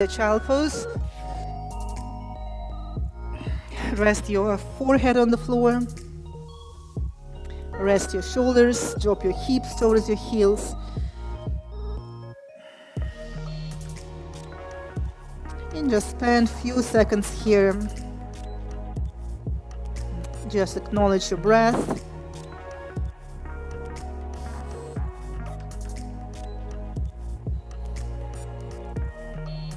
The child pose. Rest your forehead on the floor. Rest your shoulders. Drop your hips towards your heels. And just spend a few seconds here. Just acknowledge your breath.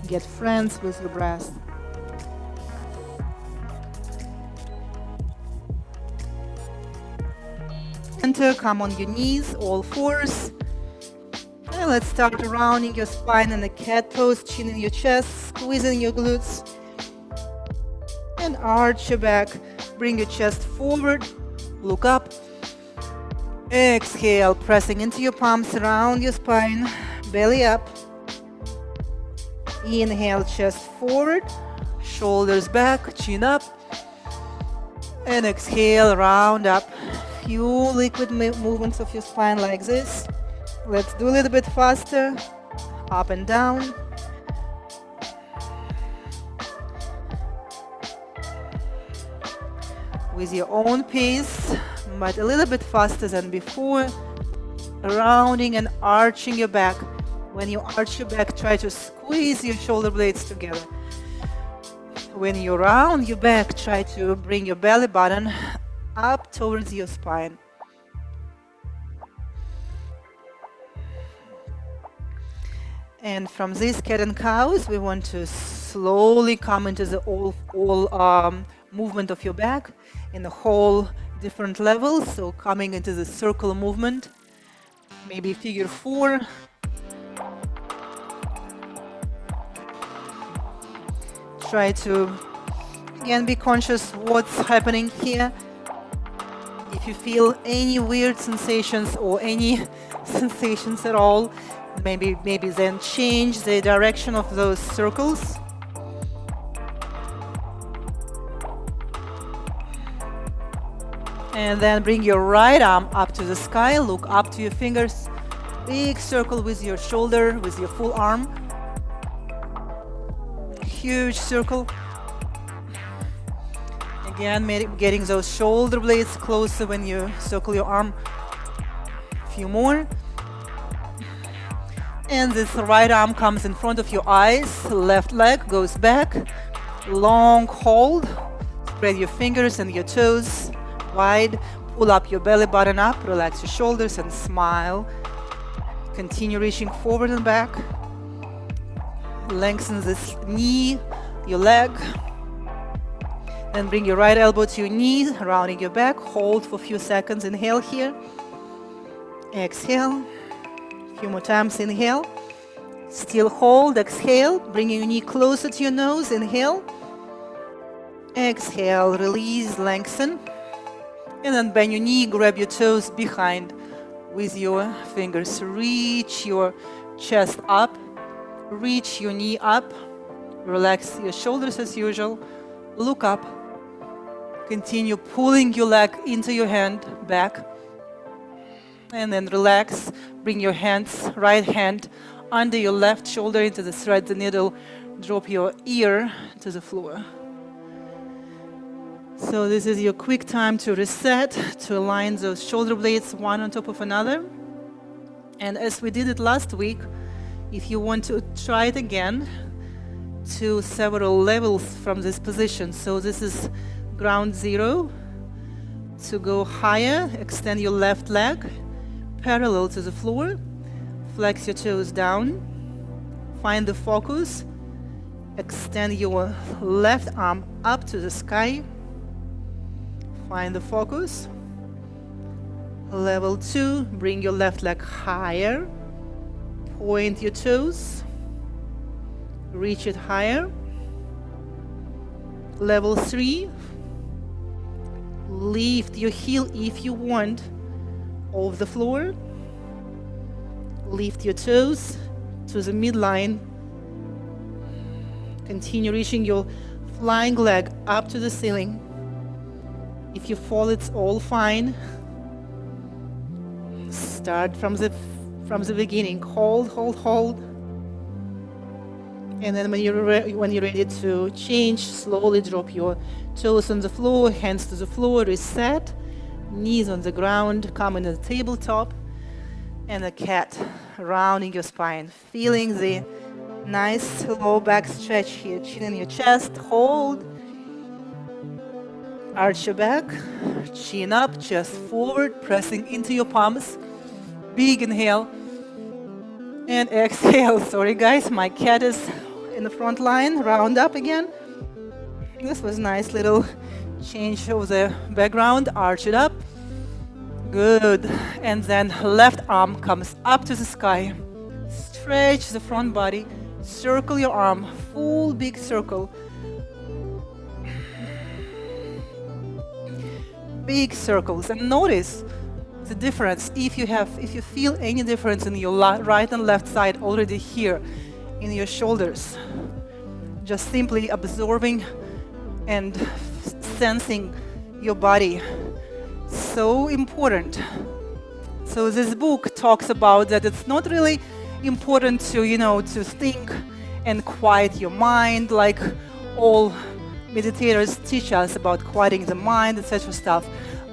Get friends with your breath. Enter, come on your knees, all fours. And let's start rounding your spine in a cat pose, chin in your chest, squeezing your glutes. And arch your back. Bring your chest forward, look up. Exhale, pressing into your palms, around your spine, belly up. Inhale, chest forward, shoulders back, chin up. And exhale, round up. Few liquid movements of your spine like this. Let's do a little bit faster. Up and down. With your own pace, but a little bit faster than before. Rounding and arching your back. When you arch your back, try to squeeze your shoulder blades together. When you round your back, try to bring your belly button up towards your spine. And from these cat and cows, we want to slowly come into the all movement of your back in the whole different levels. So coming into the circle movement, maybe figure 4. Try to, again, be conscious what's happening here. If you feel any weird sensations or any sensations at all, maybe then change the direction of those circles. And then bring your right arm up to the sky, look up to your fingers. Big circle with your shoulder, with your full arm. Huge circle. Again, getting those shoulder blades closer when you circle your arm. A few more. And this right arm comes in front of your eyes. Left leg goes back. Long hold. Spread your fingers and your toes wide. Pull up your belly button up. Relax your shoulders and smile. Continue reaching forward and back. Lengthen this knee, your leg. Then bring your right elbow to your knee, rounding your back. Hold for a few seconds. Inhale here. Exhale. A few more times. Inhale. Still hold. Exhale. Bringing your knee closer to your nose. Inhale. Exhale. Release. Lengthen. And then bend your knee. Grab your toes behind with your fingers. Reach your chest up. Reach your knee up. Relax your shoulders as usual. Look up. Continue pulling your leg into your hand back. And then relax. Bring your hands, right hand under your left shoulder into the thread, the needle. Drop your ear to the floor. So this is your quick time to reset, to align those shoulder blades one on top of another. And as we did it last week, if you want to try it again to several levels from this position. So this is ground zero. To go higher, extend your left leg parallel to the floor. Flex your toes down. Find the focus. Extend your left arm up to the sky. Find the focus. Level 2, bring your left leg higher. Point your toes. Reach it higher. Level 3, lift your heel if you want off the floor. Lift your toes to the midline. Continue reaching your flying leg up to the ceiling. If you fall, it's all fine. Start from the beginning. Hold, hold, hold. And then when you're ready to change, slowly drop your toes on the floor, hands to the floor, reset, knees on the ground, come in the tabletop, and a cat, rounding your spine, feeling the nice low back stretch here, chin in your chest, hold, arch your back, chin up, chest forward, pressing into your palms, big inhale, and exhale. Sorry guys, my cat is in the front line, round up again. This was nice little change of the background, arch it up. Good. And then left arm comes up to the sky. Stretch the front body, circle your arm, full big circle. Big circles. And notice the difference, if you feel any difference in your right and left side already here in your shoulders. Just simply absorbing and sensing your body. So important. So this book talks about that it's not really important to, to think and quiet your mind like all meditators teach us about quieting the mind, etc. stuff.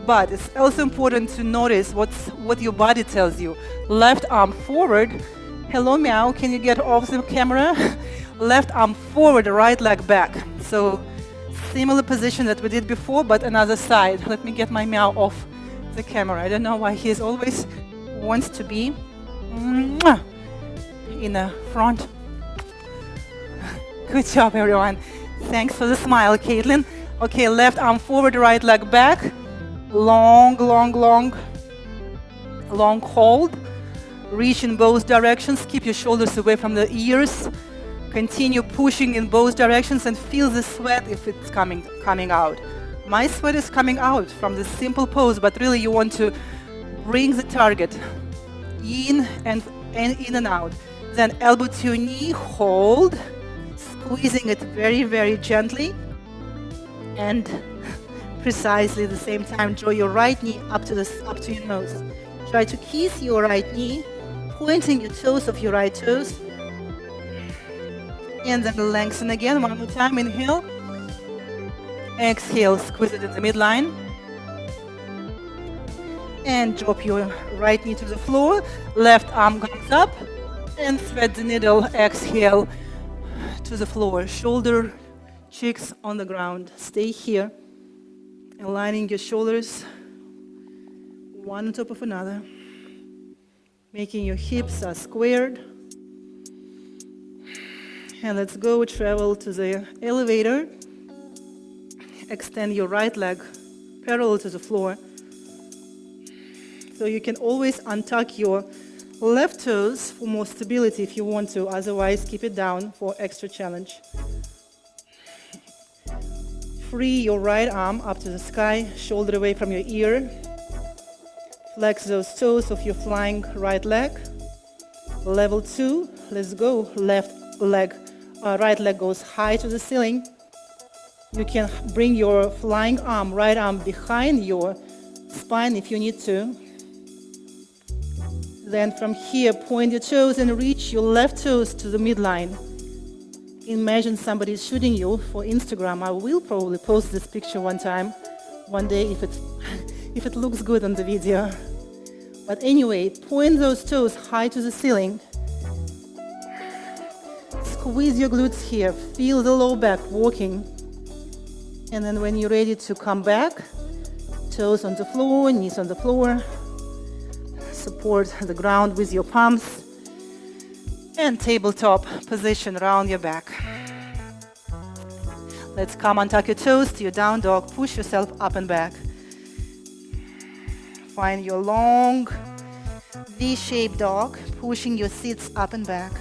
But it's also important to notice what your body tells you. Left arm forward. Hello, meow. Can you get off the camera? Left arm forward, right leg back. So similar position that we did before, but another side. Let me get my meow off the camera. I don't know why he always wants to be in the front. Good job, everyone. Thanks for the smile, Caitlin. Okay, left arm forward, right leg back. Long, long, long, long hold. Reach in both directions. Keep your shoulders away from the ears. Continue pushing in both directions and feel the sweat if it's coming out. My sweat is coming out from this simple pose, but really you want to bring the target in and in and out. Then elbow to your knee, hold, squeezing it very, very gently, and precisely at the same time draw your right knee up to your nose. Try to kiss your right knee, pointing your toes of your right toes. And then lengthen again, one more time, inhale. Exhale, squeeze it in the midline. And drop your right knee to the floor. Left arm comes up. And thread the needle, exhale to the floor. Shoulder, cheeks on the ground. Stay here. Aligning your shoulders, one on top of another. Making your hips are squared. And let's go travel to the elevator. Extend your right leg parallel to the floor. So you can always untuck your left toes for more stability if you want to. Otherwise, keep it down for extra challenge. Free your right arm up to the sky, shoulder away from your ear. Flex those toes of your flying right leg. Level 2, let's go. Right leg goes high to the ceiling. You can bring your flying arm, right arm behind your spine if you need to. Then from here, point your toes and reach your left toes to the midline. Imagine somebody is shooting you for Instagram. I will probably post this picture one day if it looks good on the video. But anyway, point those toes high to the ceiling. Squeeze your glutes here. Feel the low back working. And then when you're ready to come back, toes on the floor, knees on the floor. Support the ground with your palms. And tabletop position around your back. Let's come untuck your toes to your down dog. Push yourself up and back. Find your long V-shaped dog, pushing your seats up and back.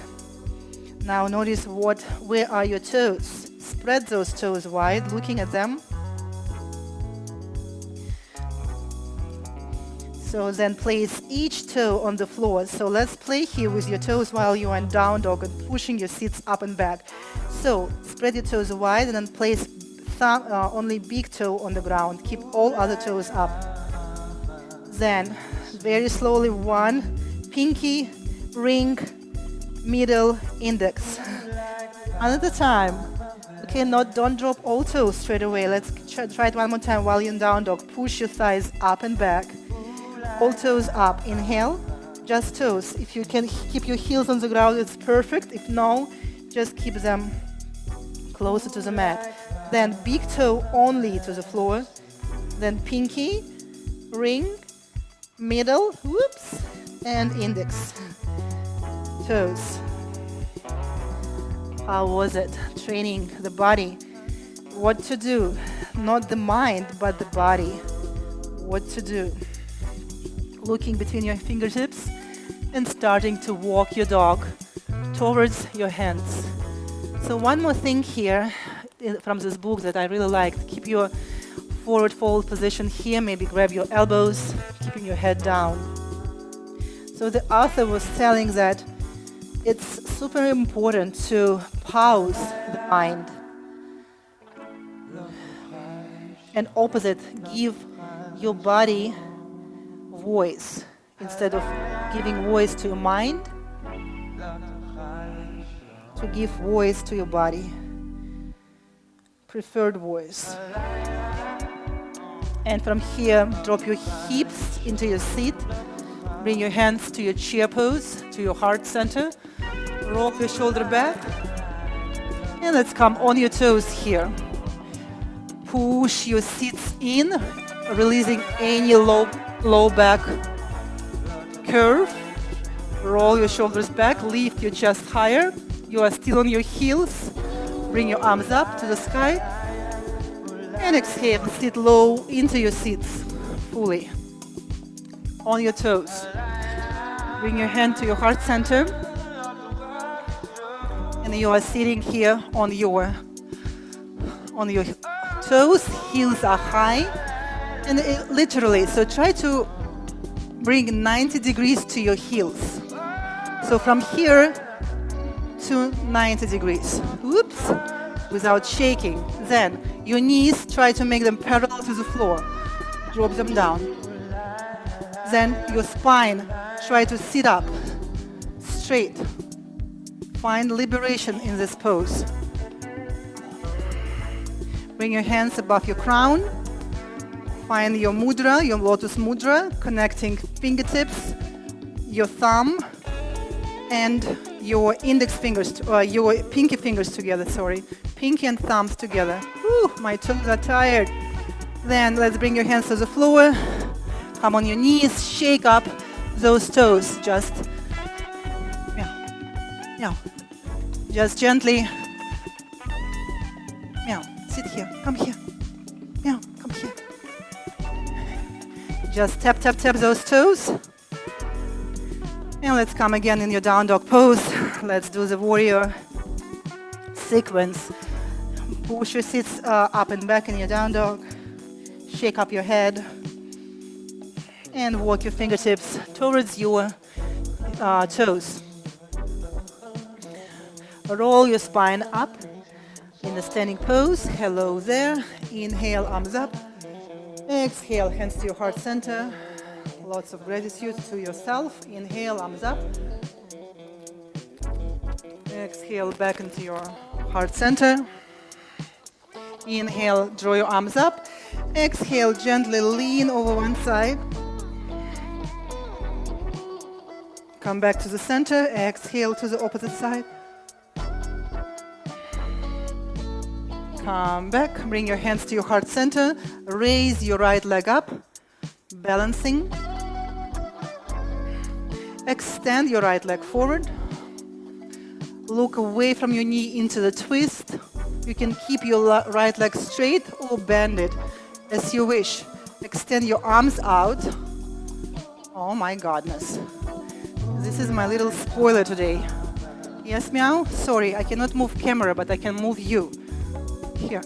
Now notice where are your toes? Spread those toes wide, looking at them. So then place each toe on the floor. So let's play here with your toes while you are in down dog and pushing your seats up and back. So spread your toes wide and then place only big toe on the ground. Keep all other toes up. Then very slowly, one, pinky, ring, middle, index. Another time. Okay, don't drop all toes straight away. Let's try it one more time while you're in down dog. Push your thighs up and back. All toes up. Inhale, just toes. If you can keep your heels on the ground, it's perfect. If no, just keep them closer to the mat. Then big toe only to the floor. Then pinky, ring, middle, whoops, and index. Toes. How was it? Training the body. What to do? Not the mind, but the body. What to do? Looking between your fingertips and starting to walk your dog towards your hands. So one more thing here from this book that I really liked. Keep your forward fold position here. Maybe grab your elbows, keeping your head down. So the author was telling that it's super important to pause the mind. And opposite, give your body voice. Instead of giving voice to your mind, to give voice to your body. Preferred voice. And from here, drop your hips into your seat. Bring your hands to your chair pose, to your heart center. Roll your shoulder back. And let's come on your toes here. Push your seats in, releasing any low back curve. Roll your shoulders back, lift your chest higher. You are still on your heels. Bring your arms up to the sky. And exhale, sit low into your seats, fully. On your toes. Bring your hand to your heart center. And you are sitting here on your toes, heels are high, and literally, so try to bring 90 degrees to your heels. So from here to 90 degrees. Whoops, without shaking. Then your knees, try to make them parallel to the floor. Drop them down. Then your spine, try to sit up, straight. Find liberation in this pose. Bring your hands above your crown. Find your mudra, your lotus mudra, connecting fingertips, your thumb, and your index fingers, your pinky fingers together, sorry. Pinky and thumbs together. Whew, my toes are tired. Then let's bring your hands to the floor. Come on your knees, shake up those toes. Just, meow. Just gently, meow, sit here, come here, meow, come here. Just tap those toes. And let's come again in your down dog pose. Let's do the warrior sequence. Push your seats up and back in your down dog. Shake up your head. And walk your fingertips towards your toes. Roll your spine up in the standing pose. Hello there. Inhale, arms up. Exhale, hands to your heart center. Lots of gratitude to yourself. Inhale, arms up. Exhale, back into your heart center. Inhale, draw your arms up. Exhale, gently lean over one side. Come back to the center. Exhale to the opposite side. Come back. Bring your hands to your heart center. Raise your right leg up. Balancing. Extend your right leg forward. Look away from your knee into the twist. You can keep your right leg straight or bend it as you wish. Extend your arms out. Oh my goodness. This is my little spoiler today. Yes, meow? Sorry, I cannot move camera, but I can move you. Here.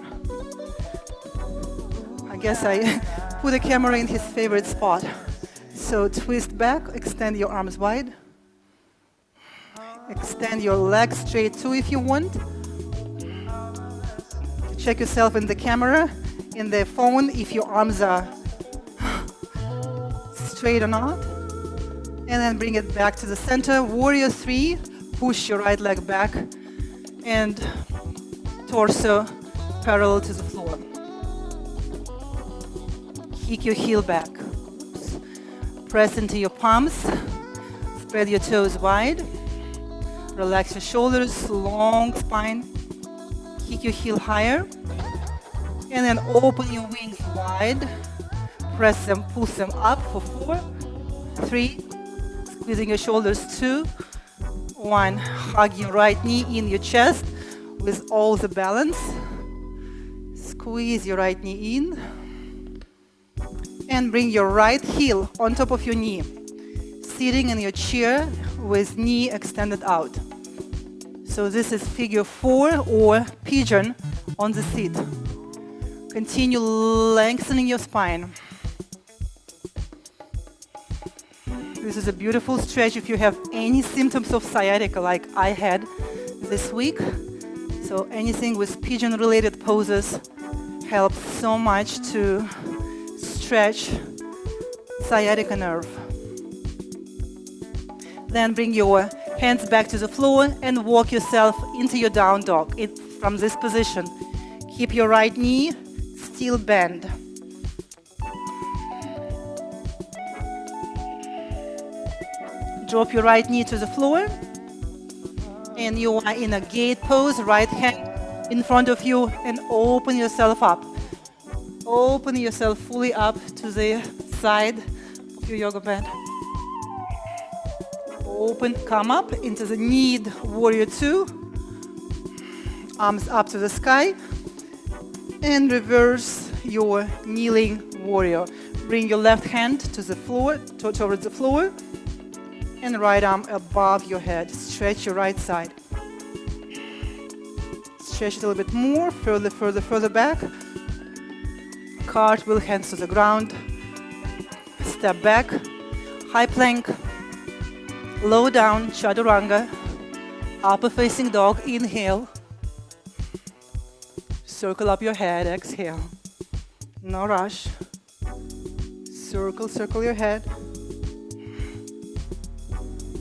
I guess I put the camera in his favorite spot. So twist back, extend your arms wide. Extend your legs straight too if you want. Check yourself in the camera, in the phone, if your arms are straight or not. And then bring it back to the center. Warrior 3, push your right leg back and torso parallel to the floor. Kick your heel back. Press into your palms. Spread your toes wide. Relax your shoulders, long spine. Kick your heel higher. And then open your wings wide. Press them, pull them up for 4, 3, squeezing your shoulders, 2, 1. Hug your right knee in your chest with all the balance. Squeeze your right knee in. And bring your right heel on top of your knee. Sitting in your chair with knee extended out. So this is figure 4 or pigeon on the seat. Continue lengthening your spine. This is a beautiful stretch if you have any symptoms of sciatica like I had this week. So anything with pigeon-related poses helps so much to stretch sciatica nerve. Then bring your hands back to the floor and walk yourself into your down dog from this position. Keep your right knee still bent. Drop your right knee to the floor, and you are in a gate pose, right hand in front of you, and open yourself up. Open yourself fully up to the side of your yoga mat. Open, come up into the kneed warrior 2. Arms up to the sky, and reverse your kneeling warrior. Bring your left hand to the floor, towards the floor, and right arm above your head. Stretch your right side. Stretch it a little bit more, further back. Cartwheel, hands to the ground. Step back, high plank, low down, chaturanga, upper facing dog, inhale. Circle up your head, exhale. No rush. Circle your head.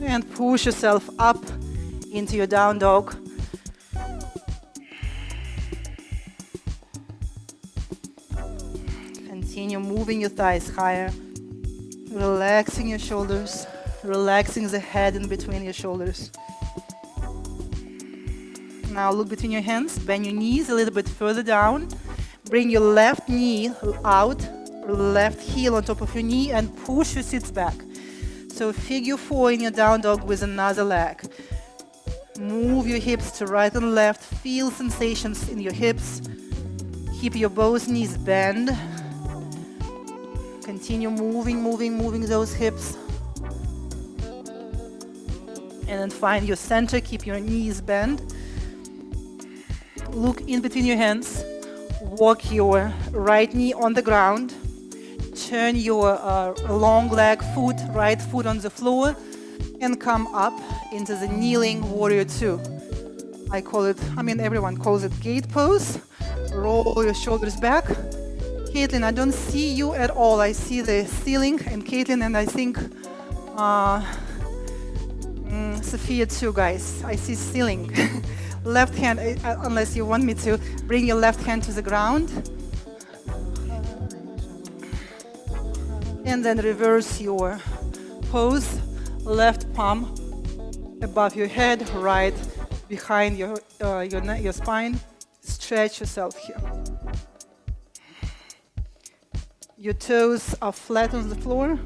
And push yourself up into your down dog. Continue moving your thighs higher, relaxing your shoulders, relaxing the head in between your shoulders. Now look between your hands, bend your knees a little bit further down. Bring your left knee out, left heel on top of your knee, and push your seats back. So figure 4 in your down dog with another leg. Move your hips to right and left. Feel sensations in your hips. Keep your both knees bent. Continue moving those hips. And then find your center. Keep your knees bent. Look in between your hands. Walk your right knee on the ground. Turn your long leg foot, right foot on the floor, and come up into the kneeling warrior 2. I call it, everyone calls it gate pose. Roll your shoulders back. Caitlin, I don't see you at all. I see the ceiling, and Caitlin, and I think Sophia too, guys. I see ceiling. Left hand, unless you want me to, bring your left hand to the ground. And then reverse your pose. Left palm above your head, right behind your spine. Stretch yourself here. Your toes are flat on the floor.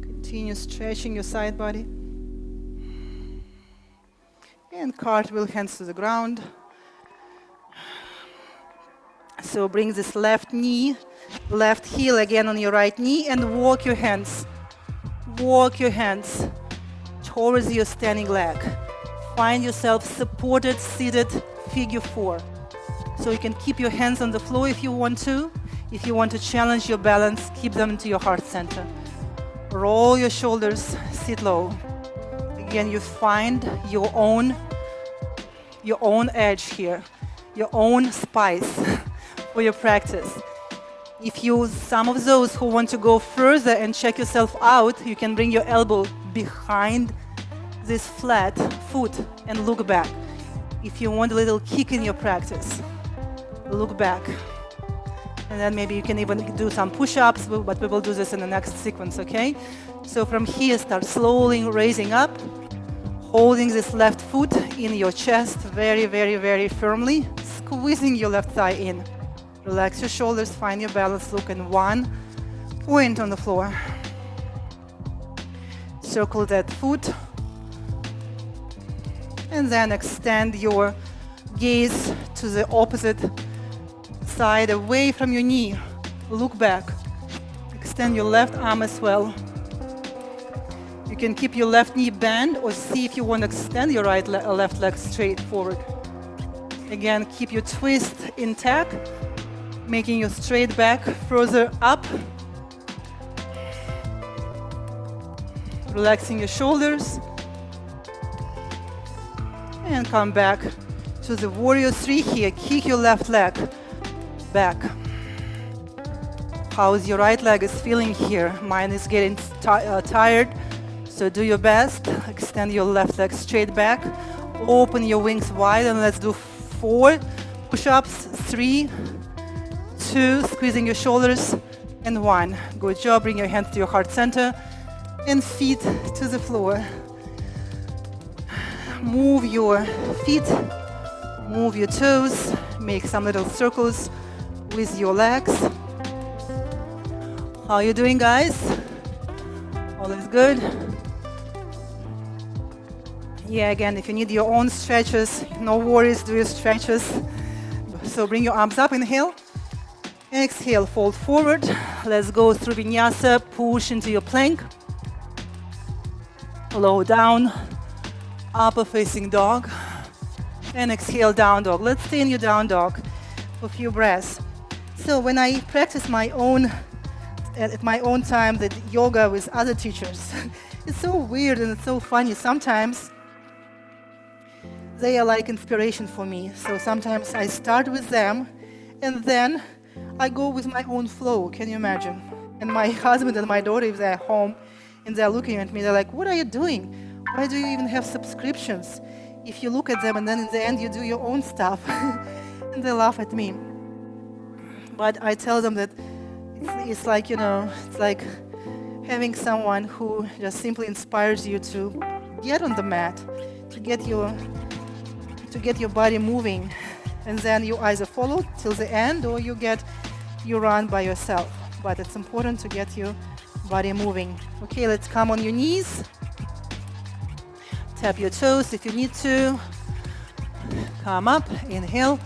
Continue stretching your side body. And cartwheel, hands to the ground. So bring this left knee, left heel again on your right knee, and walk your hands. Walk your hands towards your standing leg. Find yourself supported, seated, figure 4. So you can keep your hands on the floor if you want to. If you want to challenge your balance, keep them into your heart center. Roll your shoulders, sit low. Again, you find your own edge here, your own spice for your practice. If you, some of those who want to go further and check yourself out, you can bring your elbow behind this flat foot and look back. If you want a little kick in your practice, look back. And then maybe you can even do some push-ups, but we will do this in the next sequence, okay? So from here, start slowly raising up, holding this left foot in your chest very, very, very firmly, squeezing your left thigh in. Relax your shoulders, find your balance, look in 1 point on the floor. Circle that foot. And then extend your gaze to the opposite side, away from your knee. Look back. Extend your left arm as well. You can keep your left knee bent or see if you want to extend your left leg straight forward. Again, keep your twist intact, making your straight back further up. Relaxing your shoulders. And come back to the warrior 3 here. Kick your left leg back. How's your right leg is feeling here? Mine is getting tired, so do your best. Extend your left leg straight back. Open your wings wide, and let's do 4 push-ups. 3, 2, squeezing your shoulders, and 1. Good job. Bring your hands to your heart center and feet to the floor. Move your feet, move your toes, make some little circles with your legs. How are you doing, guys? All is good? Yeah, again, if you need your own stretches, no worries, do your stretches. So bring your arms up, inhale. Exhale, fold forward. Let's go through vinyasa, push into your plank. Low down, upper facing dog. And exhale, down dog. Let's stay in your down dog for a few breaths. So when I practice my own, at my own time, the yoga with other teachers, it's so weird and it's so funny. Sometimes they are like inspiration for me. So sometimes I start with them and then I go with my own flow. Can you imagine? And my husband and my daughter, if they're home and they're looking at me, they're like, what are you doing? Why do you even have subscriptions? If you look at them and then in the end you do your own stuff. And they laugh at me. But I tell them that it's like, you know, it's like having someone who just simply inspires you to get on the mat, to get your body moving. And then you either follow till the end or you run by yourself. But it's important to get your body moving. Okay, let's come on your knees. Tap your toes if you need to. Come up, inhale.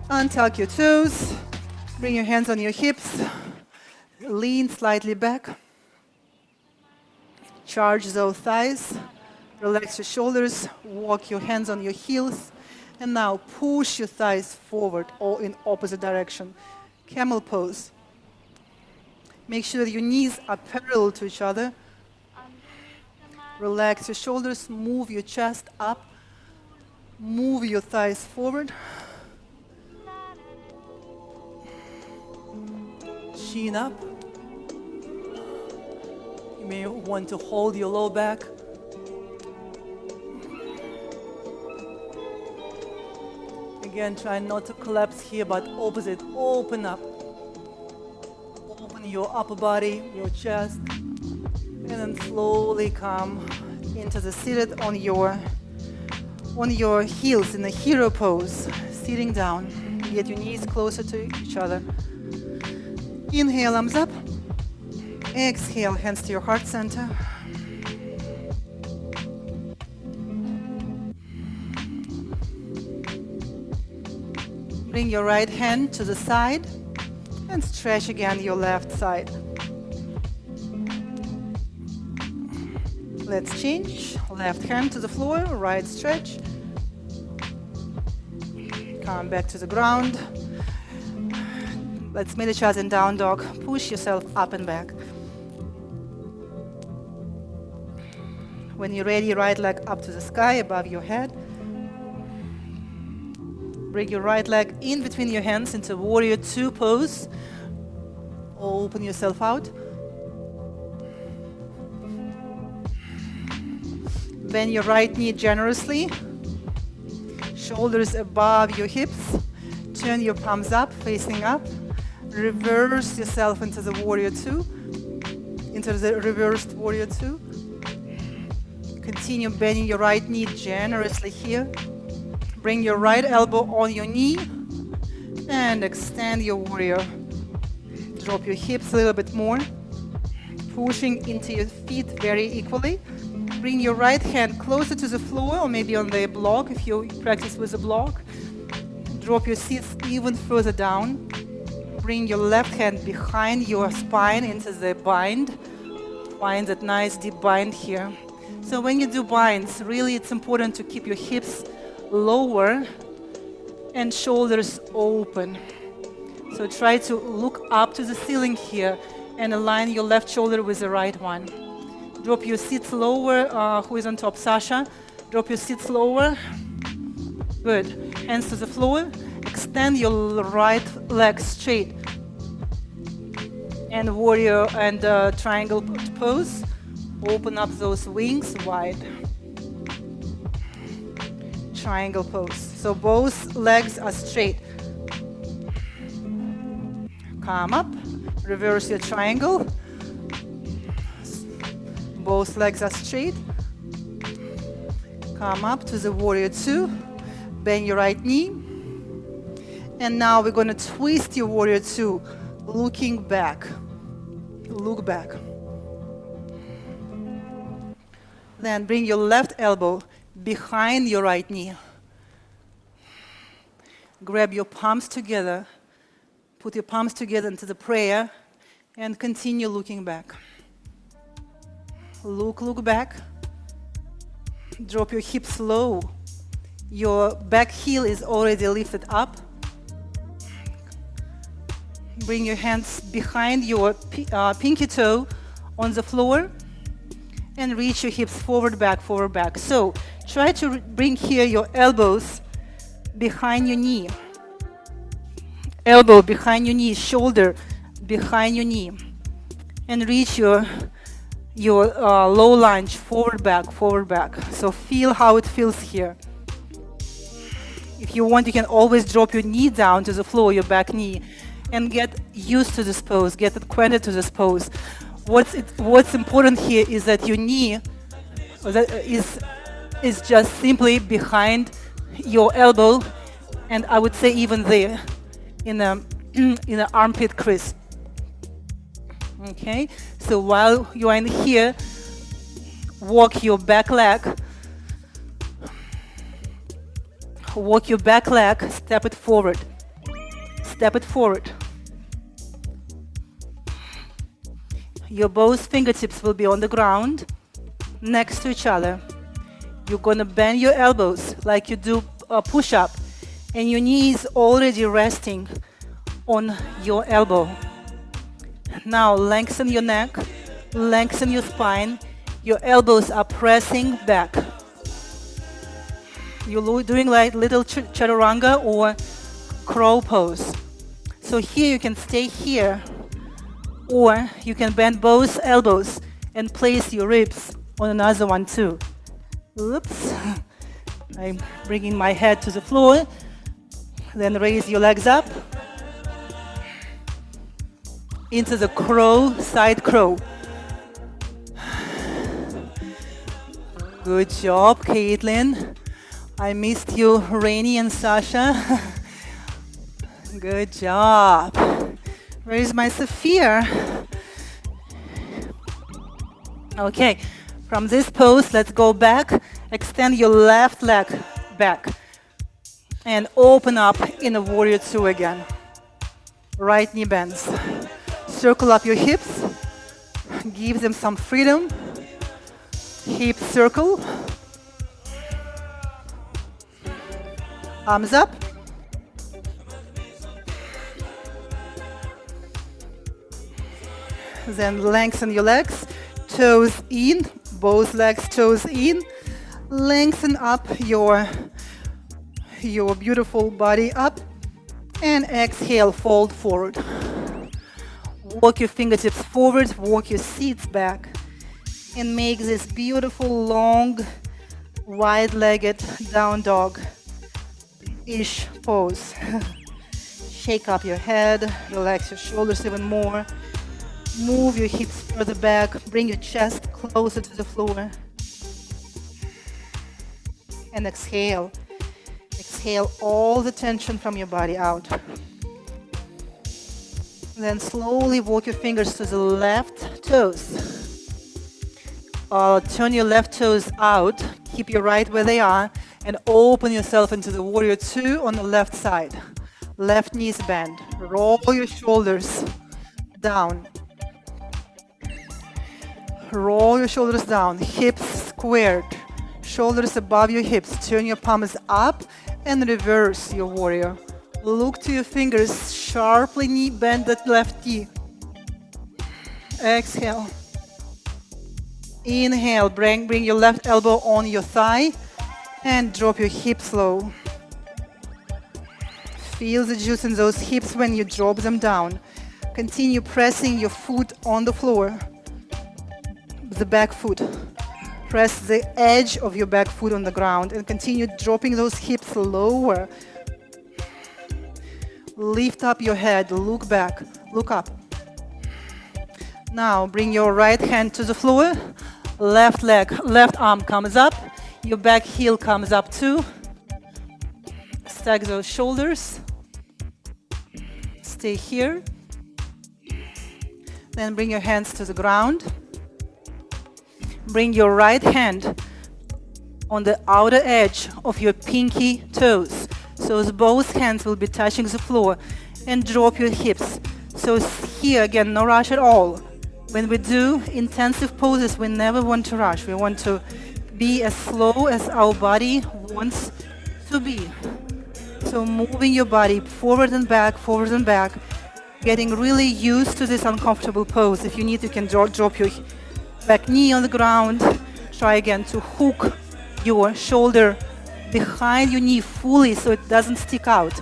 Untuck your toes. Bring your hands on your hips. Lean slightly back. Charge those thighs. Relax your shoulders. Walk your hands on your heels. And now push your thighs forward or in opposite direction. Camel pose. Make sure that your knees are parallel to each other. Relax your shoulders, move your chest up, move your thighs forward. Chin up. You may want to hold your low back. Again, try not to collapse here, but opposite, open up. Open your upper body, your chest. And then slowly come into the seated on your heels in a hero pose, sitting down. Get your knees closer to each other. Inhale, arms up. Exhale, hands to your heart center. Bring your right hand to the side and stretch again your left side. Let's change. Left hand to the floor, right stretch. Come back to the ground. Let's meet each other in down dog. Push yourself up and back. When you're ready, right leg up to the sky above your head. Bring your right leg in between your hands into warrior 2 pose. Open yourself out. Bend your right knee generously. Shoulders above your hips. Turn your palms up, facing up. Reverse yourself into the warrior two. Into the reversed warrior two. Continue bending your right knee generously here. Bring your right elbow on your knee and extend your warrior. Drop your hips a little bit more. Pushing into your feet very equally. Bring your right hand closer to the floor or maybe on the block if you practice with a block. Drop your seats even further down. Bring your left hand behind your spine into the bind. Find that nice deep bind here. So when you do binds, really it's important to keep your hips lower and shoulders open. So try to look up to the ceiling here and align your left shoulder with the right one. Drop your seats lower. Who is on top? Sasha. Drop your seats lower. Good. Hands to the floor. Extend your right leg straight. And warrior and triangle pose. Open up those wings wide. Triangle pose. So both legs are straight. Come up. Reverse your triangle. Both legs are straight. Come up to the warrior two. Bend your right knee. And now we're going to twist your warrior two, looking back. Look back. Then bring your left elbow behind your right knee. Grab your palms together. Put your palms together into the prayer and continue looking back. Look back. Drop your hips low. Your back heel is already lifted up. Bring your hands behind your pinky toe on the floor and reach your hips forward, back, forward, back. So try to bring here your elbows behind your knee. Elbow behind your knee, shoulder behind your knee. And reach your low lunge, forward, back, forward, back. So feel how it feels here. If you want, you can always drop your knee down to the floor, your back knee, and get used to this pose, get acquainted to this pose. What's important here is that your knee is just simply behind your elbow, and I would say even there, in the armpit crease. Okay, so while you are in here, walk your back leg. Walk your back leg, step it forward. Step it forward. Your both fingertips will be on the ground, next to each other. You're gonna bend your elbows like you do a push-up, and your knee is already resting on your elbow. Now lengthen your neck, lengthen your spine. Your elbows are pressing back. You're doing like little chaturanga or crow pose. So here you can stay here, or you can bend both elbows and place your ribs on another one too. Oops. I'm bringing my head to the floor. Then raise your legs up into the crow, side crow. Good job, Caitlin. I missed you, Rainy and Sasha. Good job. Where is my Sophia? Okay, from this pose, let's go back. Extend your left leg back. And open up in a warrior two again. Right knee bends. Circle up your hips. Give them some freedom. Hip circle. Arms up. Then lengthen your legs. Toes in. Both legs toes in. Lengthen up your beautiful body up. And exhale, fold forward. Walk your fingertips forward. Walk your seats back. And make this beautiful long Wide-legged down dog-ish pose. Shake up your head, relax your shoulders even more. Move your hips further back, bring your chest closer to the floor. And exhale. Exhale all the tension from your body out. Then slowly walk your fingers to the left toes. Turn your left toes out, keep your right where they are, and open yourself into the warrior two on the left side. Left knees bend. Roll your shoulders down. Roll your shoulders down. Hips squared. Shoulders above your hips. Turn your palms up and reverse your warrior. Look to your fingers. Sharply knee bend that left knee. Exhale. Inhale. Bring your left elbow on your thigh and drop your hips low. Feel the juice in those hips when you drop them down. Continue pressing your foot on the floor. The back foot. Press the edge of your back foot on the ground and continue dropping those hips lower. Lift up your head, look back, look up. Now bring your right hand to the floor. Left leg, left arm comes up. Your back heel comes up too. Stack those shoulders. Stay here. Then bring your hands to the ground. Bring your right hand on the outer edge of your pinky toes. So both hands will be touching the floor. And drop your hips. So here again, no rush at all. When we do intensive poses, we never want to rush. We want to be as slow as our body wants to be. So moving your body forward and back, getting really used to this uncomfortable pose. If you need, you can drop your back knee on the ground. Try again to hook your shoulder behind your knee fully so it doesn't stick out.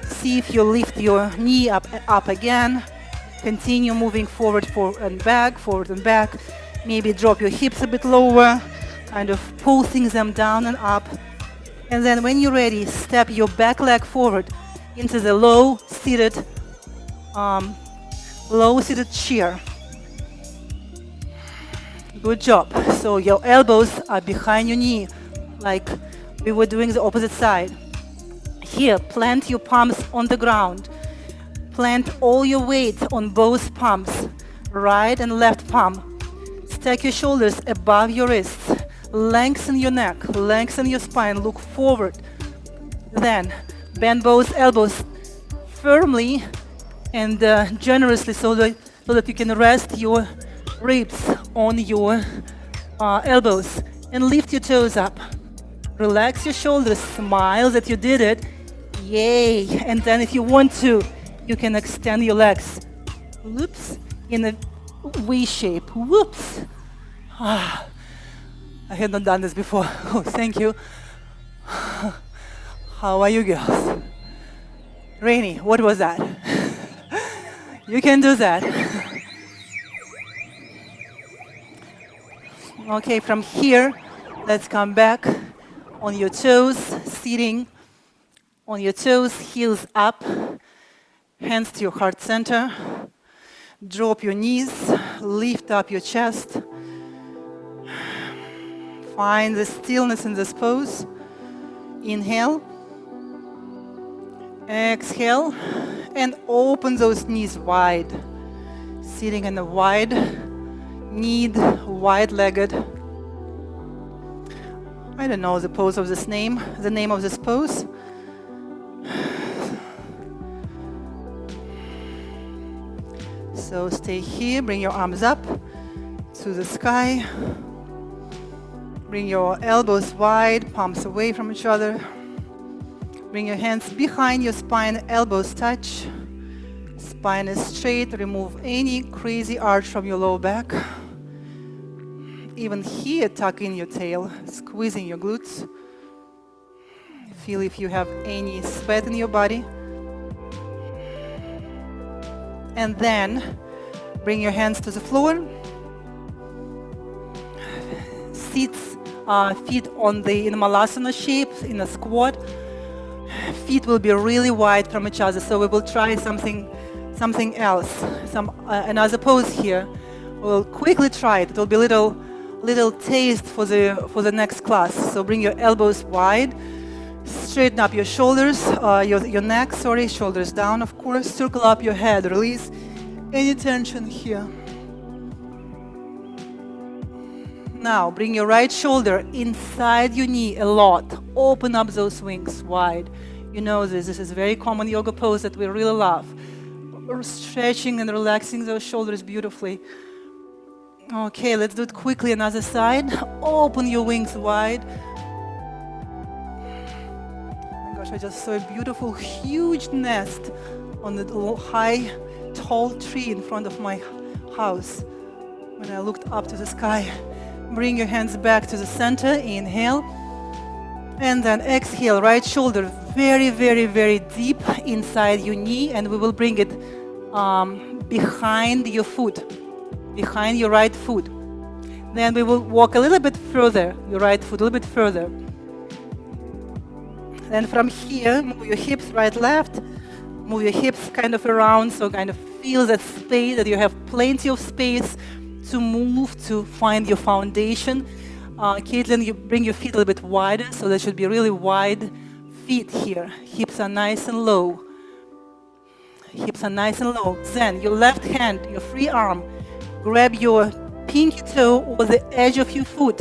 See if you lift your knee up again. Continue moving forward and back. Maybe drop your hips a bit lower, kind of pulsing them down and up. And then when you're ready, step your back leg forward into the low-seated chair. Good job. So your elbows are behind your knee, like we were doing the opposite side. Here, plant your palms on the ground. Plant all your weight on both palms, right and left palm. Stack your shoulders above your wrists. Lengthen your neck, lengthen your spine, look forward. Then bend both elbows firmly and generously so that you can rest your ribs on your elbows and lift your toes up. Relax your shoulders, smile that you did it. Yay! And then if you want to, you can extend your legs. Whoops, in a V shape. Whoops. I had not done this before. Oh, thank you. How are you girls? Rainy, what was that? You can do that. Okay, from here, let's come back on your toes, sitting on your toes, heels up, hands to your heart center. Drop your knees, lift up your chest. Find the stillness in this pose. Inhale. Exhale. And open those knees wide. Sitting in a wide-kneed, wide-legged. I don't know the pose of this name, the name of this pose. So stay here, bring your arms up to the sky. Bring your elbows wide, palms away from each other. Bring your hands behind your spine, elbows touch. Spine is straight, remove any crazy arch from your low back. Even here, tuck in your tail, squeezing your glutes. Feel if you have any sweat in your body. And then bring your hands to the floor. Sit feet in malasana shape, in a squat. Feet will be really wide from each other, so we will try something else, another pose here. We'll quickly try it. It will be little taste for the next class. So bring your elbows wide, straighten up your shoulders, your neck, shoulders down, of course. Circle up your head, release any tension here. Now bring your right shoulder inside your knee a lot. Open up those wings wide. You know this is a very common yoga pose that we really love. We're stretching and relaxing those shoulders beautifully. Okay, let's do it quickly. Another side. Open your wings wide. Oh my gosh, I just saw a beautiful, huge nest on the high, tall tree in front of my house when I looked up to the sky. Bring your hands back to the center. Inhale. And then exhale. Right shoulder very, very, very deep inside your knee. And we will bring it behind your foot. Behind your right foot. Then we will walk a little bit further. Your right foot a little bit further. Then from here, move your hips right, left. Move your hips kind of around. So kind of feel that space, that you have plenty of space to move, to find your foundation. Caitlin, you bring your feet a little bit wider, so there should be really wide feet here. Hips are nice and low. Hips are nice and low. Then your left hand, your free arm, grab your pinky toe over the edge of your foot.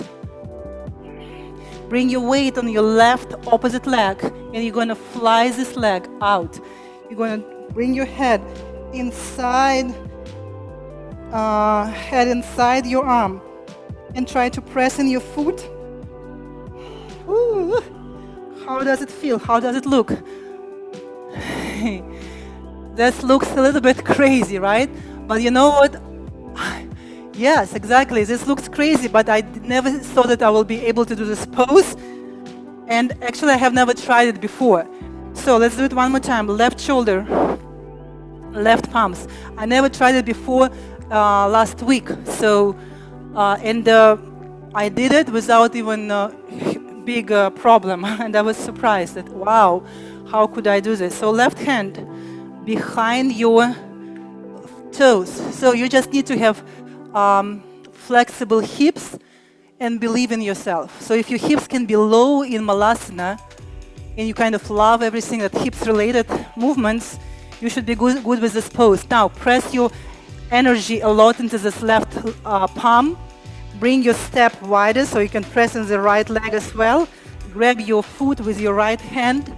Bring your weight on your left opposite leg, and you're going to fly this leg out. You're going to bring your head inside your arm and try to press in your foot. Ooh, how does it feel? How does it look? This looks a little bit crazy, right? But you know what? Yes, exactly. This looks crazy, but I never thought that I will be able to do this pose. And actually, I have never tried it before. So let's do it one more time. Left shoulder, left palms. I never tried it before last week. So, I did it without even a big problem. And I was surprised that, wow, how could I do this? So left hand behind your toes. So you just need to have flexible hips and believe in yourself. So if your hips can be low in malasana and you kind of love everything that hips related movements, you should be good with this pose. Now press your energy a lot into this left palm. Bring your step wider so you can press in the right leg as well. Grab your foot with your right hand.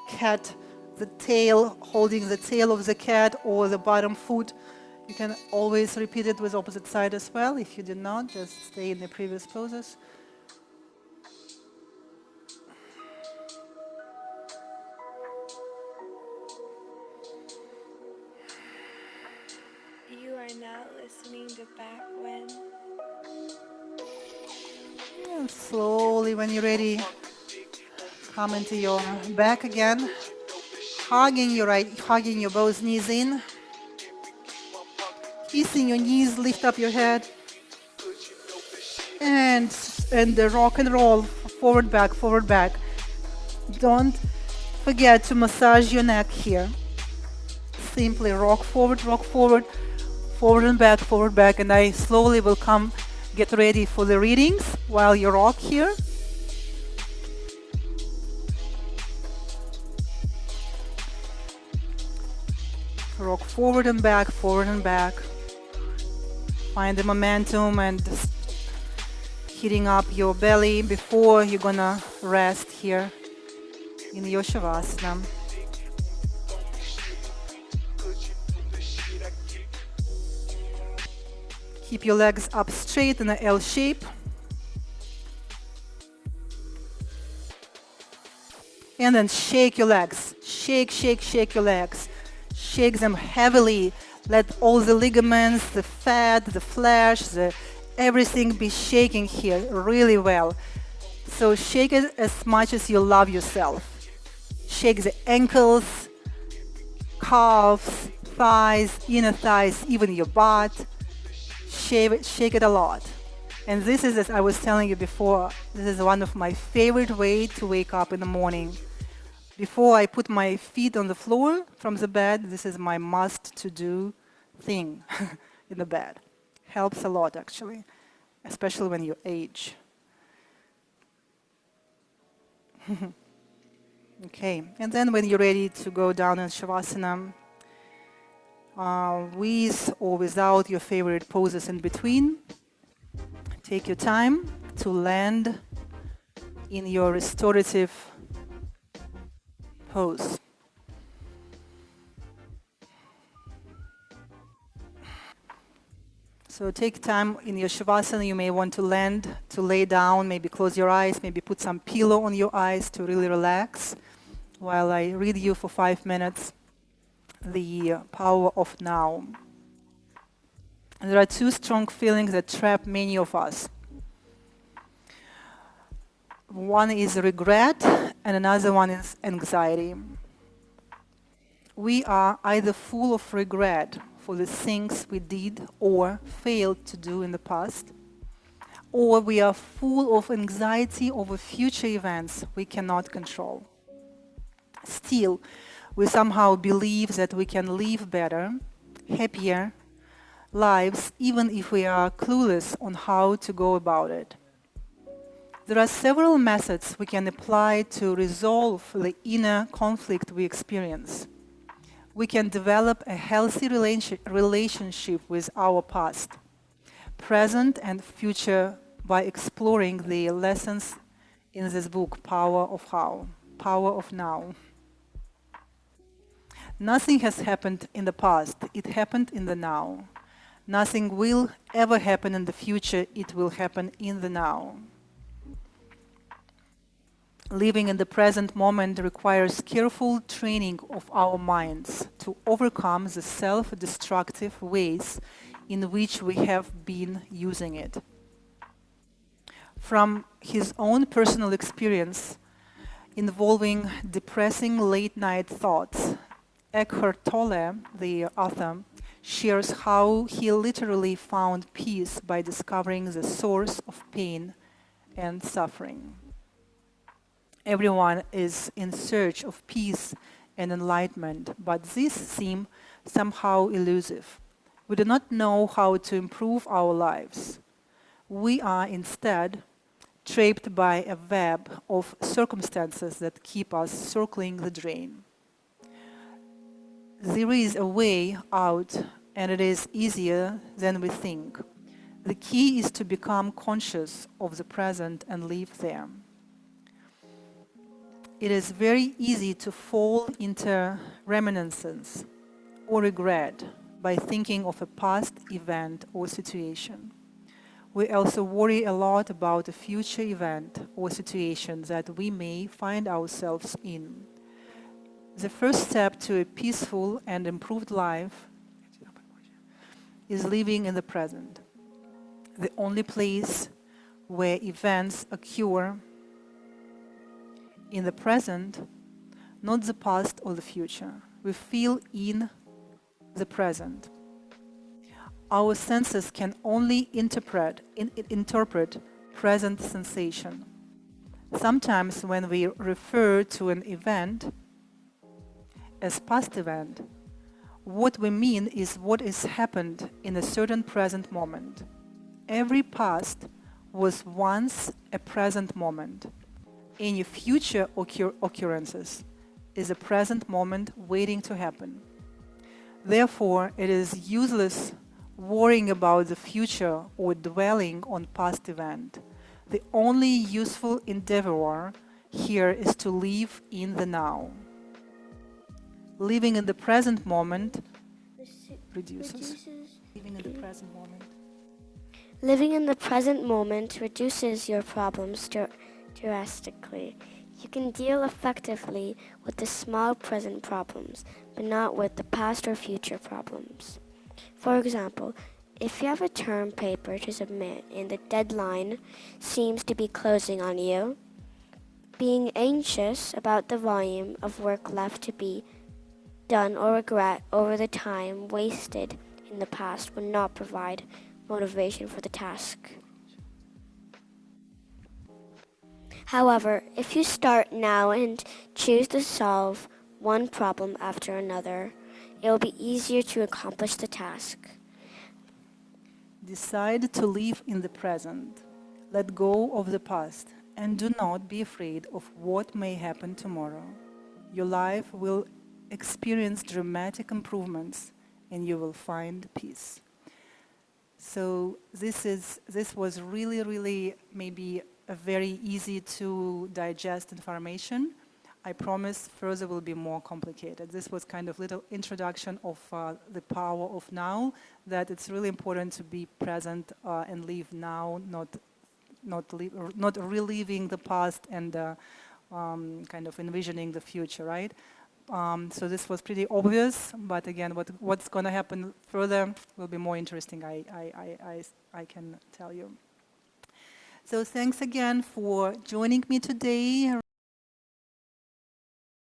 cat, the tail, holding the tail of the cat or the bottom foot. You can always repeat it with opposite side as well. If you did not, just stay in the previous poses. You are now listening to Back When. And slowly, when you're ready, come into your back again. Hugging your both knees in. Kissing your knees, lift up your head. And the rock and roll, forward, back, forward, back. Don't forget to massage your neck here. Simply rock forward, forward and back, forward, back. And I slowly will come get ready for the readings while you rock here. Rock forward and back, forward and back. Find the momentum and heating up your belly before you're gonna rest here in your shavasana. Keep your legs up straight in an L shape. And then shake your legs. Shake your legs. Shake them heavily. Let all the ligaments, the fat, the flesh, everything be shaking here really well. So shake it as much as you love yourself. Shake the ankles, calves, thighs, inner thighs, even your butt. Shake it a lot. And this is, as I was telling you before, this is one of my favorite ways to wake up in the morning. Before I put my feet on the floor from the bed, this is my must-to-do thing in the bed. Helps a lot, actually, especially when you age. Okay, and then when you're ready to go down in Shavasana, with or without your favorite poses in between, take your time to land in your restorative pose. So take time in your Shavasana. You may want to land, to lay down, maybe close your eyes, maybe put some pillow on your eyes to really relax while I read you for 5 minutes the power of now. And there are two strong feelings that trap many of us. One is regret and another one is anxiety. We are either full of regret for the things we did or failed to do in the past, or we are full of anxiety over future events we cannot control. Still, we somehow believe that we can live better, happier lives, even if we are clueless on how to go about it. There are several methods we can apply to resolve the inner conflict we experience. We can develop a healthy relationship with our past, present and future by exploring the lessons in this book, Power of Now. Nothing has happened in the past, it happened in the now. Nothing will ever happen in the future, it will happen in the now. Living in the present moment requires careful training of our minds to overcome the self-destructive ways in which we have been using it. From his own personal experience involving depressing late-night thoughts, Eckhart Tolle, the author, shares how he literally found peace by discovering the source of pain and suffering. Everyone is in search of peace and enlightenment, but these seem somehow elusive. We do not know how to improve our lives. We are instead trapped by a web of circumstances that keep us circling the drain. There is a way out, and it is easier than we think. The key is to become conscious of the present and live there. it is very easy to fall into reminiscence or regret by thinking of a past event or situation. We also worry a lot about a future event or situation that we may find ourselves in. The first step to a peaceful and improved life is living in the present, the only place where events occur in the present, not the past or the future. We feel in the present. Our senses can only interpret present sensation. Sometimes when we refer to an event as past event, what we mean is what has happened in a certain present moment. Every past was once a present moment. Any future occurrences is a present moment waiting to happen. Therefore, it is useless worrying about the future or dwelling on past event. The only useful endeavor here is to live in the now. Living in the present moment reduces. Living in the present moment. Living in the present moment reduces your problems drastically. You can deal effectively with the small present problems, but not with the past or future problems. For example, if you have a term paper to submit and the deadline seems to be closing on you, being anxious about the volume of work left to be done or regret over the time wasted in the past will not provide motivation for the task. However, if you start now and choose to solve one problem after another, it will be easier to accomplish the task. Decide to live in the present. Let go of the past and do not be afraid of what may happen tomorrow. Your life will experience dramatic improvements and you will find peace. So this was really maybe a very easy to digest information. I promise further will be more complicated. This was kind of little introduction of the power of now, that it's really important to be present and live now, not reliving the past and kind of envisioning the future, right? So this was pretty obvious, but again, what's going to happen further will be more interesting, I can tell you. So thanks again for joining me today.